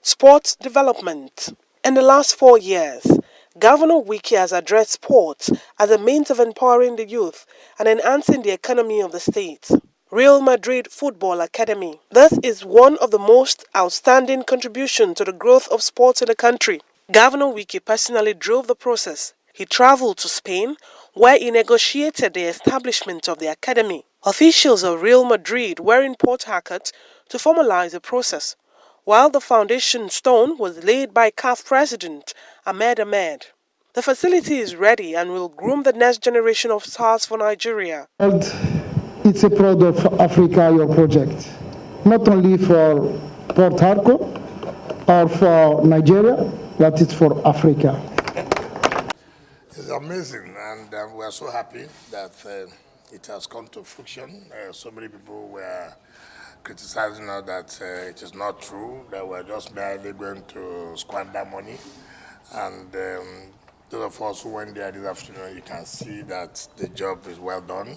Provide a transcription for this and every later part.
Sports development. In the last 4 years, Governor Wiki has addressed sports as a means of empowering the youth and enhancing the economy of the state. Real Madrid Football Academy. This is one of the most outstanding contributions to the growth of sports in the country. Governor Wiki personally drove the process. He traveled to Spain, where he negotiated the establishment of the academy. Officials of Real Madrid were in Port Harcourt to formalize the process, while the foundation stone was laid by CAF President Ahmed Ahmed. The facility is ready and will groom the next generation of stars for Nigeria. It's a proud of Africa, your project, not only for Port Harcourt or for Nigeria, but it's for Africa. It's amazing, and we are so happy that it has come to fruition. So many people were criticizing us that it is not true, that we're just merely going to squander money. And those of us who went there this afternoon, you can see that the job is well done.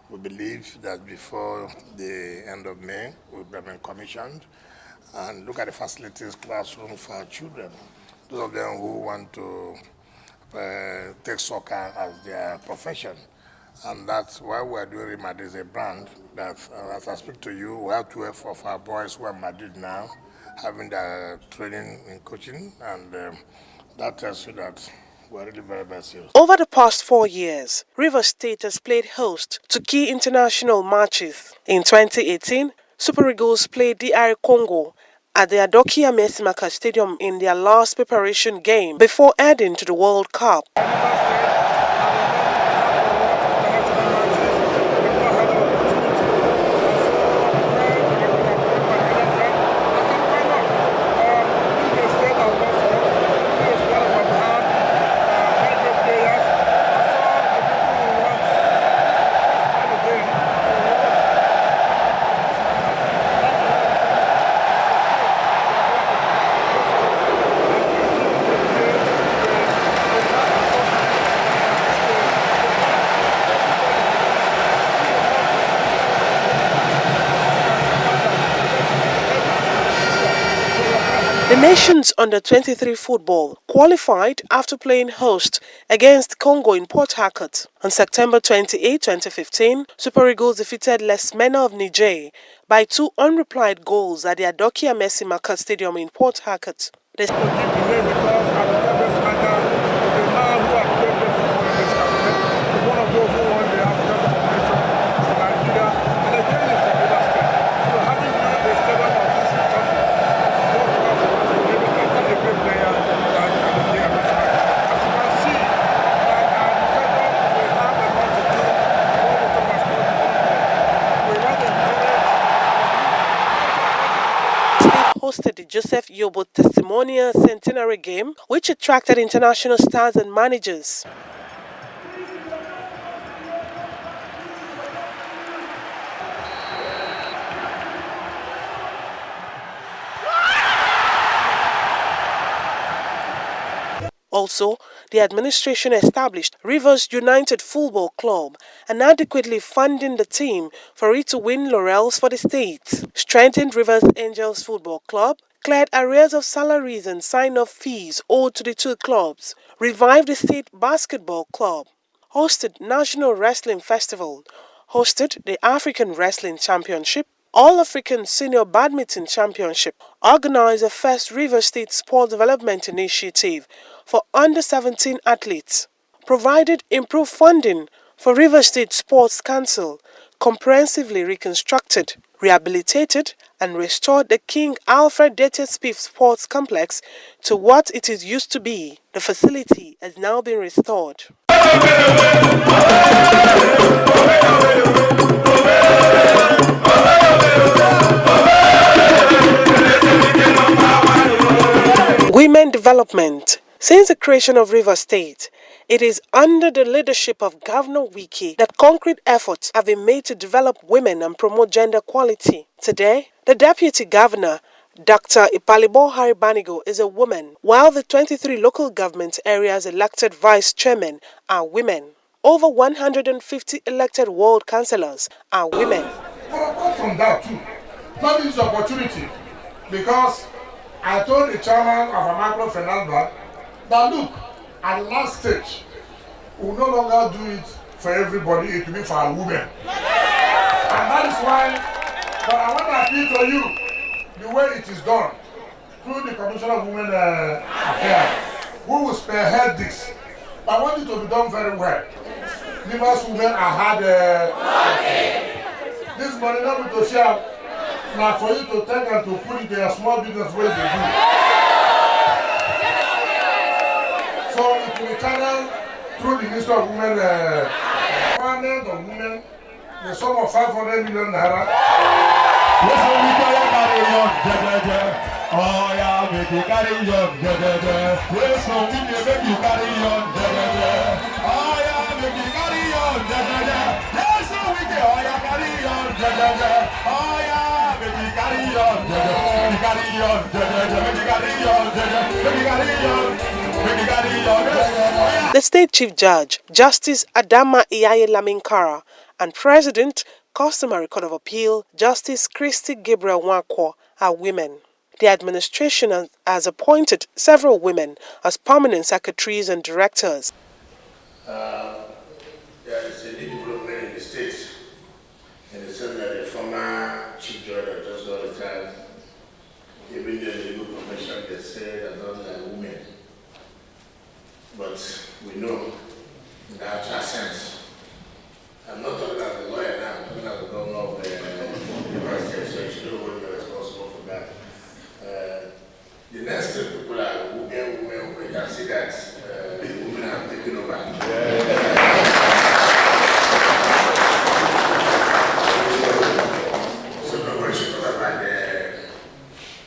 We believe that before the end of May, we'll be commissioned. And look at the facilities, classroom for our children. Those of them who want to take soccer as their profession. And that's why we're doing Real Madrid as a brand that, as I speak to you, we have 12 of our boys who are in Madrid now, having their training in coaching, and that tells you that we're really very, very serious. Over the past 4 years, Rivers State has played host to key international matches. In 2018, Super Eagles played DR Congo at the Adokia Mesimaka Stadium in their last preparation game before heading to the World Cup. The nation's under-23 football qualified after playing host against Congo in Port Harcourt. On September 28, 2015, Super Eagles defeated Les Mena of Niger by 2 unreplied goals at the Adokia Mesimaka Stadium in Port Harcourt. Hosted the Joseph Yobo Testimonial Centenary Game, which attracted international stars and managers. Also, the administration established Rivers United Football Club and adequately funding the team for it to win laurels for the state. Strengthened Rivers Angels Football Club, cleared arrears of salaries and sign-off fees owed to the 2 clubs, revived the State Basketball Club, hosted National Wrestling Festival, hosted the African Wrestling Championship, All-African Senior Badminton Championship, organized the first River State Sport Development Initiative for under-17 athletes, provided improved funding for River State Sports Council, comprehensively reconstructed, rehabilitated and restored the King Alfred Dated Spiff Sports Complex to what it is used to be. The facility has now been restored. Women development. Since the creation of River State, it is under the leadership of Governor Wiki that concrete efforts have been made to develop women and promote gender equality. Today, the Deputy Governor, Dr. Ipalibo Haribanigo, is a woman, while the 23 local government areas elected vice chairmen are women. Over 150 elected ward councillors are women. But apart from that too, not this opportunity, because I told the chairman of a microfinance bank that look, at the last stage, we will no longer do it for everybody, it will be for our women. And that is why, but I want to appeal to you, the way it is done, through the Commission of Women Affairs, who will spearhead this. I want it to be done very well. Rivers women are had this money not be to share, now for you to take and to put it in a small business where they do. So it will be channeled through the Ministry of Women, Department of Women, the sum of 500 million naira. Oh yeah, make you carry on, yes, so we make you carry on, oh yeah, make you carry on, yes, so we can, oh yeah, carry on, oh yeah, make you carry on, The State Chief Judge, Justice Adama Iyaye Laminkara, and President, Customary Court of Appeal, Justice Christy Gabriel Nwakwo, are women. The administration has appointed several women as permanent secretaries and directors. There is a new development in the state, in the sense that the former chief judge that just got retired, even the legal profession, they say that those are women. But we know, in the actual sense, I'm not talking as a lawyer now, I'm talking as a governor of the university, so you should know what you're responsible for that. The next three people are women, we can see that the women have taken over. So nobody should talk about the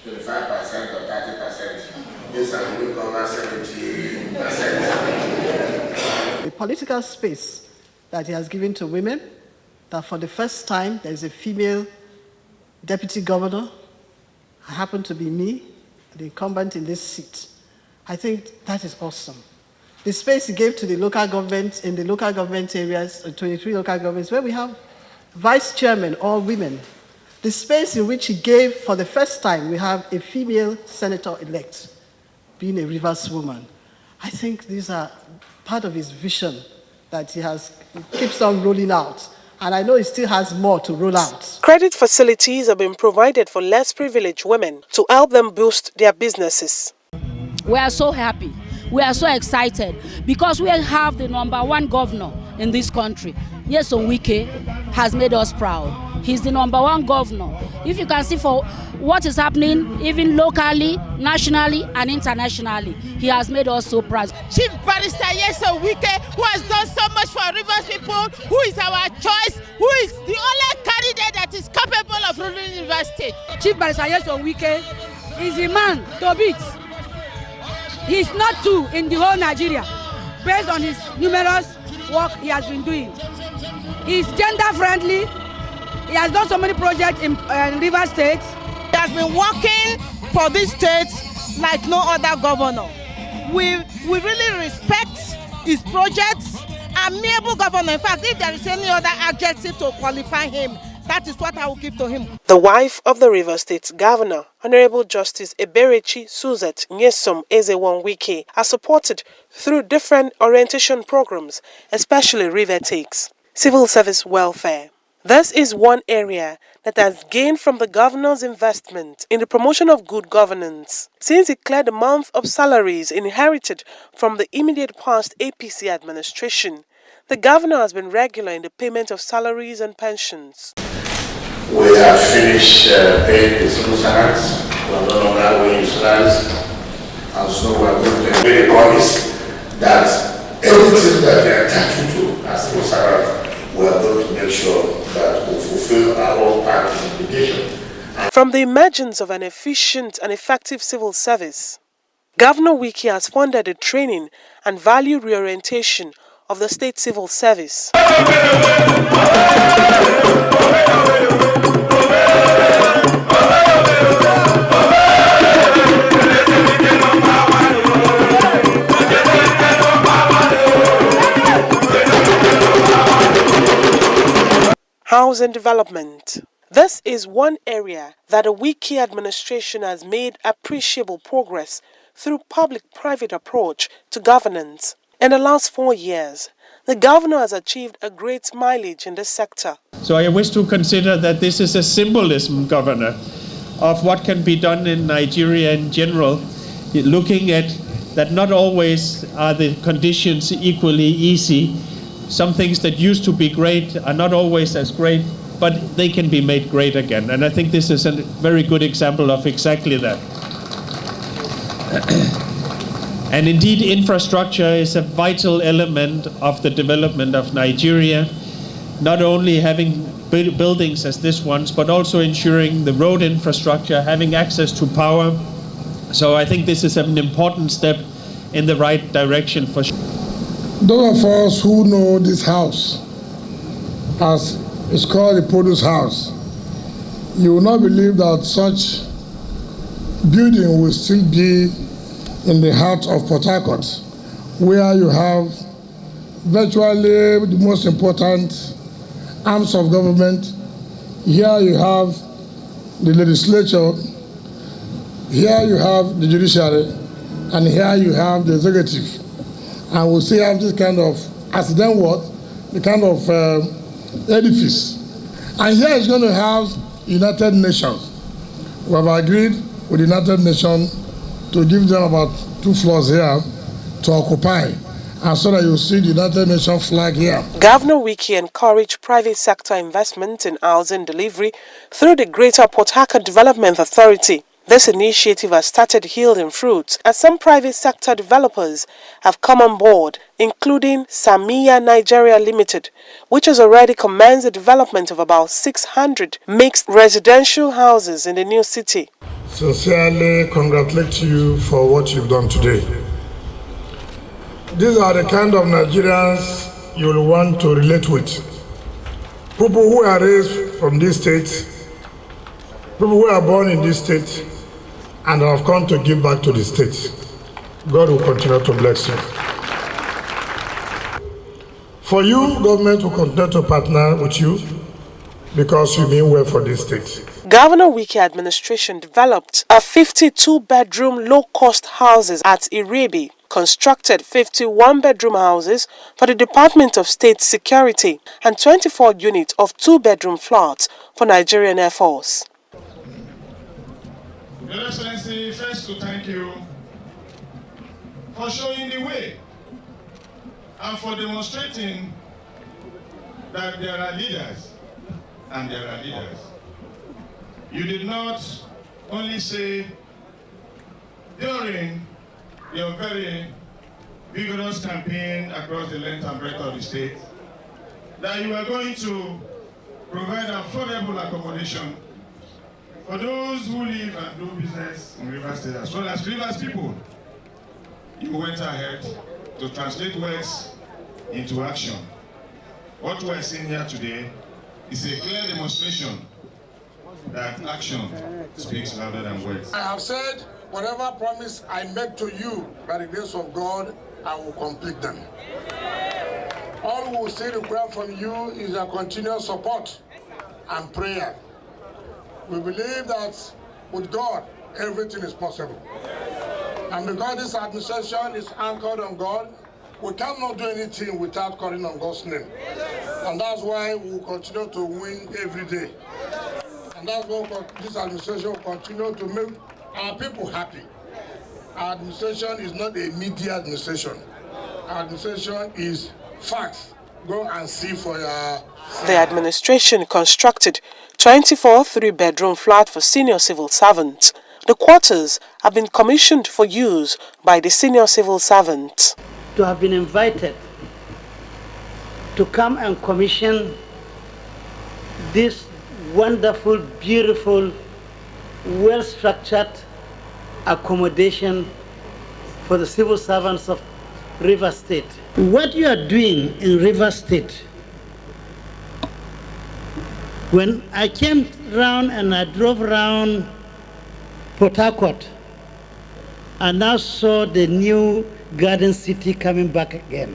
25% or 30%. This has been covered 70%. The political space that he has given to women, that for the first time there is a female deputy governor. I happen to be me, the incumbent in this seat. I think that is awesome. The space he gave to the local government, in the local government areas, 23 local governments, where we have vice chairmen, all women. The space in which he gave, for the first time, we have a female senator-elect, being a Rivers woman. I think these are part of his vision that he keeps on rolling out. And I know he still has more to roll out. Credit facilities have been provided for less privileged women to help them boost their businesses. We are so happy. We are so excited because we have the #1 governor in this country. Nyesom Wike has made us proud. He's the #1 governor. If you can see for what is happening, even locally, nationally, and internationally, he has made us so proud. Chief Barrister Nyesom Wike, who has done so much for Rivers people, who is our choice, who is the only candidate that is capable of ruling Rivers State. Chief Barrister Nyesom Wike is a man to beat. He's not two in the whole Nigeria, based on his numerous work he has been doing. He's gender friendly. He has done so many projects in Rivers State. He has been working for this state like no other governor. We really respect his projects. Amiable governor. In fact, if there is any other adjective to qualify him, that is what I will give to him. The wife of the Rivers State Governor, Honorable Justice Eberechi Suzette Nyesom Wike, are supported through different orientation programs, especially River Takes, civil service welfare. This is one area that has gained from the governor's investment in the promotion of good governance, since he cleared the month of salaries inherited from the immediate past APC administration. The governor has been regular in the payment of salaries and pensions. We have finished paying the civil servants. We are no longer paying salaries, and so we are going to make a promise that everything that they are entitled to as civil servants, we are going to make sure that we fulfill our own part of the obligation. From the emergence of an efficient and effective civil service, Governor Wike has funded the training and value reorientation of the state civil service. Housing development. This is one area that the Wike administration has made appreciable progress through public-private approach to governance. In the last 4 years, the governor has achieved a great mileage in this sector. So I wish to consider that this is a symbolism, Governor, of what can be done in Nigeria in general, looking at that not always are the conditions equally easy. Some things that used to be great are not always as great, but they can be made great again. And I think this is a very good example of exactly that. And indeed, infrastructure is a vital element of the development of Nigeria, not only having buildings as this ones, but also ensuring the road infrastructure, having access to power. So I think this is an important step in the right direction for sure. Those of us who know this house, as it's called the Produce House, you will not believe that such building will still be in the heart of Port Harcourt, where you have virtually the most important arms of government. Here you have the legislature, here you have the judiciary, and here you have the executive. And we still have this kind of, as then what, the kind of edifice. And here is going to have United Nations. We have agreed with the United Nations to give them about 2 floors here to occupy. And so that you see the United Nations flag here. Governor Wike encouraged private sector investment in housing delivery through the Greater Port Harcourt Development Authority. This initiative has started yielding fruits as some private sector developers have come on board, including Samiya Nigeria Limited, which has already commenced the development of about 600 mixed residential houses in the new city. Sincerely congratulate you for what you've done today. These are the kind of Nigerians you'll want to relate with. People who are raised from this state, people who are born in this state, and have come to give back to the state. God will continue to bless you. For you, government will continue to partner with you because you mean well for this state. Governor Wike administration developed a 52-bedroom low-cost houses at Irebi, constructed 51-bedroom houses for the Department of State Security, and 24 units of 2-bedroom flats for Nigerian Air Force. Your Excellency, first to thank you for showing the way and for demonstrating that there are leaders and there are leaders. You did not only say during your very vigorous campaign across the length and breadth of the state that you are going to provide affordable accommodation for those who live and do business in Rivers State, as well as Rivers people. You went ahead to translate words into action. What we are seeing here today is a clear demonstration that action speaks louder than words. I have said, whatever promise I make to you by the grace of God, I will complete them. All we will still require from you is a continuous support and prayer. We believe that with God, everything is possible. And because this administration is anchored on God, we cannot do anything without calling on God's name. And that's why we will continue to win every day. And that's why this administration will continue to make our people happy. Our administration is not a media administration. Our administration is facts. Go and see for your... The administration constructed 24 3-bedroom flats for senior civil servants. The quarters have been commissioned for use by the senior civil servants. To have been invited to come and commission this wonderful, beautiful, well-structured accommodation for the civil servants of Rivers State. What you are doing in Rivers State, when I came round and I drove around Port Harcourt, I now saw the new Garden City coming back again.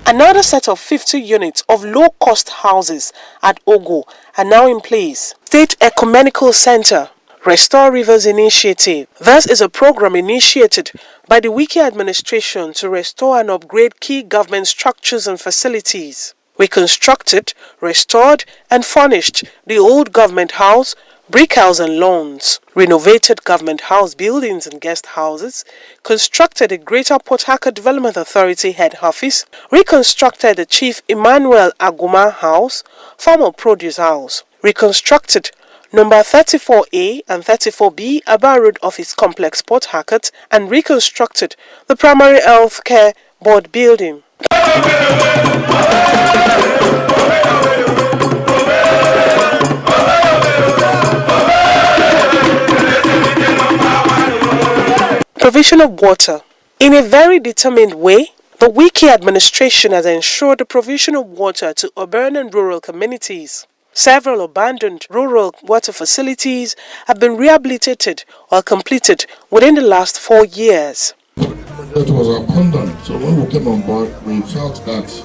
Another set of 50 units of low-cost houses at Ogo are now in place. State Ecumenical Center Restore Rivers Initiative. This is a program initiated by the Wiki administration to restore and upgrade key government structures and facilities. We constructed, restored, and furnished the old government house, brick house and lawns, renovated government house buildings and guest houses, constructed the Greater Port Harcourt Development Authority head office, reconstructed the Chief Emmanuel Aguma House, former Produce House, reconstructed number 34A and 34B Aba Road Office Complex Port Harcourt, and reconstructed the Primary Health Care Board building. Provision of water. In a very determined way, the Wiki administration has ensured the provision of water to urban and rural communities. Several abandoned rural water facilities have been rehabilitated or completed within the last 4 years. It was abundant, so when we came on board, we felt that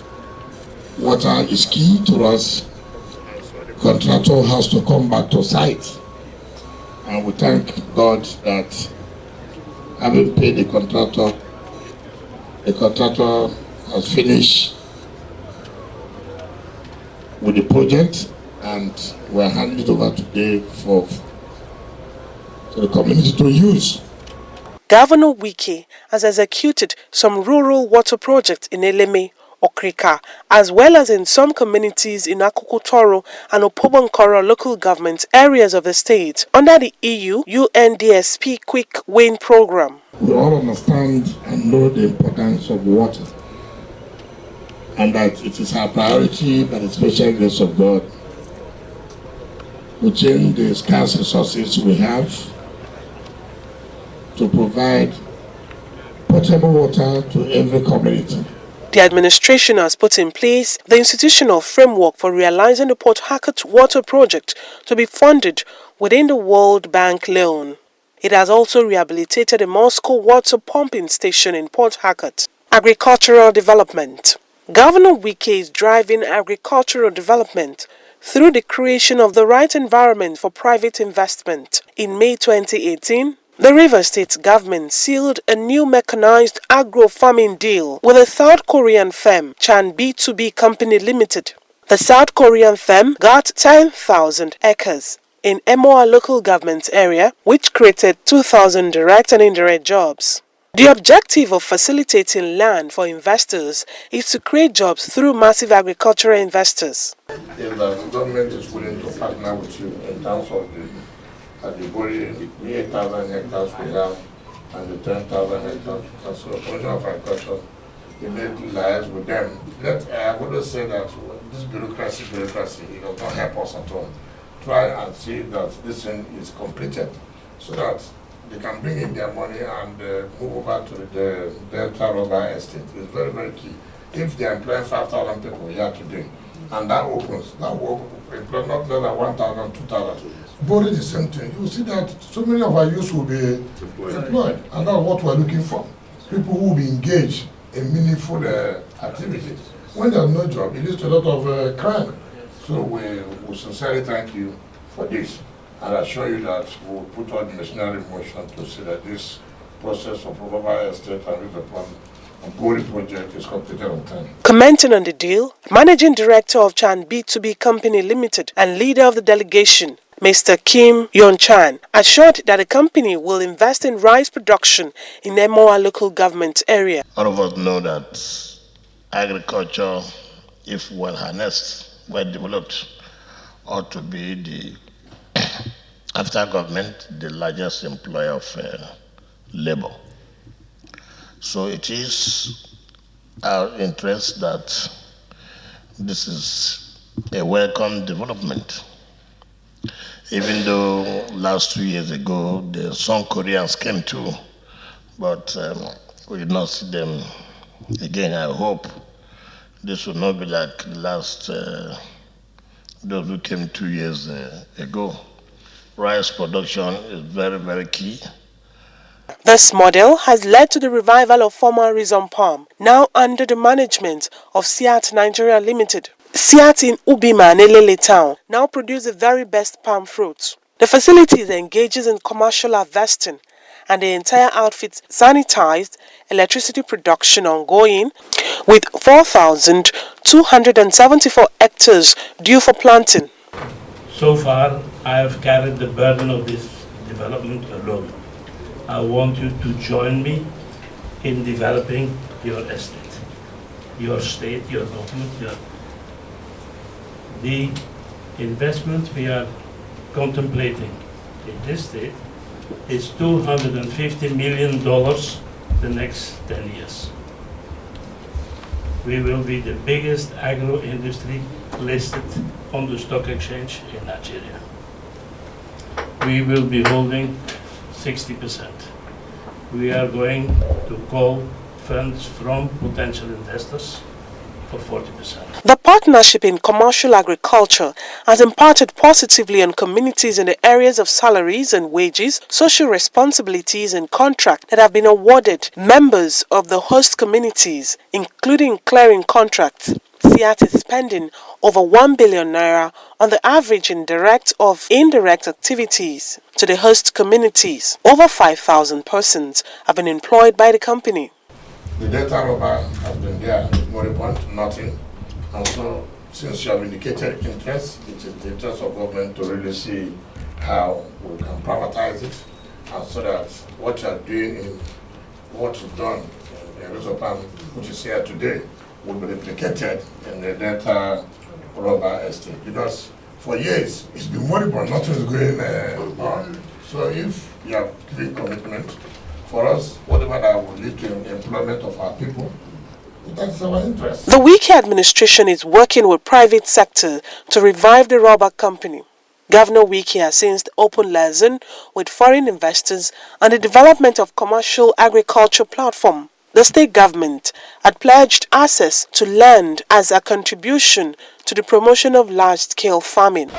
water is key to us. Contractor has to come back to site, and we thank God that having paid the contractor has finished with the project, and we're handing it over today for the community to use. Governor Wiki has executed some rural water projects in Eleme, Okrika, as well as in some communities in Akukutoro and Opobonkoro local government areas of the state under the EU UNDSP Quick Win program. We all understand and know the importance of water, and that it is our priority by the special grace of God within the scarce resources we have to provide potable water to every community. The administration has put in place the institutional framework for realizing the Port Harcourt water project to be funded within the World Bank loan. It has also rehabilitated a Moscow water pumping station in Port Harcourt. Agricultural development. Governor Wiki is driving agricultural development through the creation of the right environment for private investment. In May 2018, the Rivers State government sealed a new mechanized agro-farming deal with a South Korean firm, Chan B2B Company Limited. The South Korean firm got 10,000 acres in Emoa local government area, which created 2,000 direct and indirect jobs. The objective of facilitating land for investors is to create jobs through massive agricultural investors. If the government is willing to partner with you in terms of the 8,000 hectares we have and the 10,000 hectares, that's a portion of agriculture, you make lives with them. I would say that this bureaucracy, it does not help us at all. Try and see that this thing is completed so that they can bring in their money and move over to the Delta Rubber Estate. It's very, very key. If they employ 5,000 people here today, and that will employ not less than 1,000, 2,000. But it's the same thing. You see that so many of our youth will be employed, and that's what we're looking for. People who will be engaged in meaningful activities. When there's no job, it leads to a lot of crime. So we sincerely thank you for this. And I assure you that we will put all the machinery in motion to see that this process of Rubber Estate and River Bori project is completed on time. Commenting on the deal, Managing Director of Chan B2B Company Limited and leader of the delegation, Mr. Kim Yon-chan, assured that the company will invest in rice production in Emoa local government area. All of us know that agriculture, if well harnessed, well developed, ought to be the after government, the largest employer of labor. So it is our interest that this is a welcome development. Even though last 2 years ago, some Koreans came too, but we did not see them again. I hope this will not be like the last, those who came 2 years ago. Rice production is very, very key. This model has led to the revival of former Rizom Palm, now under the management of Siat Nigeria Limited. Siat in Ubima and Elele town now produce the very best palm fruit. The facility engages in commercial harvesting and the entire outfit sanitized, electricity production ongoing, with 4,274 hectares due for planting. So far, I have carried the burden of this development alone. I want you to join me in developing your estate, your state, your government. The investment we are contemplating in this state is $250 million the next 10 years. We will be the biggest agro-industry listed on the stock exchange in Nigeria. We will be holding 60%. We are going to call funds from potential investors for 40%. The partnership in commercial agriculture has impacted positively on communities in the areas of salaries and wages, social responsibilities and contracts that have been awarded members of the host communities, including clearing contracts. Siat is spending over 1 billion naira on the average in direct or indirect activities to the host communities. Over 5,000 persons have been employed by the company. The data robber has been there, moribund, nothing. And so, since you have indicated interest, it is the interest of government to really see how we can privatize it, and so that what you are doing in what is done in Resopan, which is here today, will be replicated in the data robber estate. Because for years, it's been moribund, nothing is going on. So if you have given commitment, for us, whatever that will lead to the employment of our people, that's our interest. The Wike administration is working with private sector to revive the rubber company. Governor Wike has since opened liaison with foreign investors and the development of commercial agriculture platform. The state government had pledged access to land as a contribution to the promotion of large-scale farming.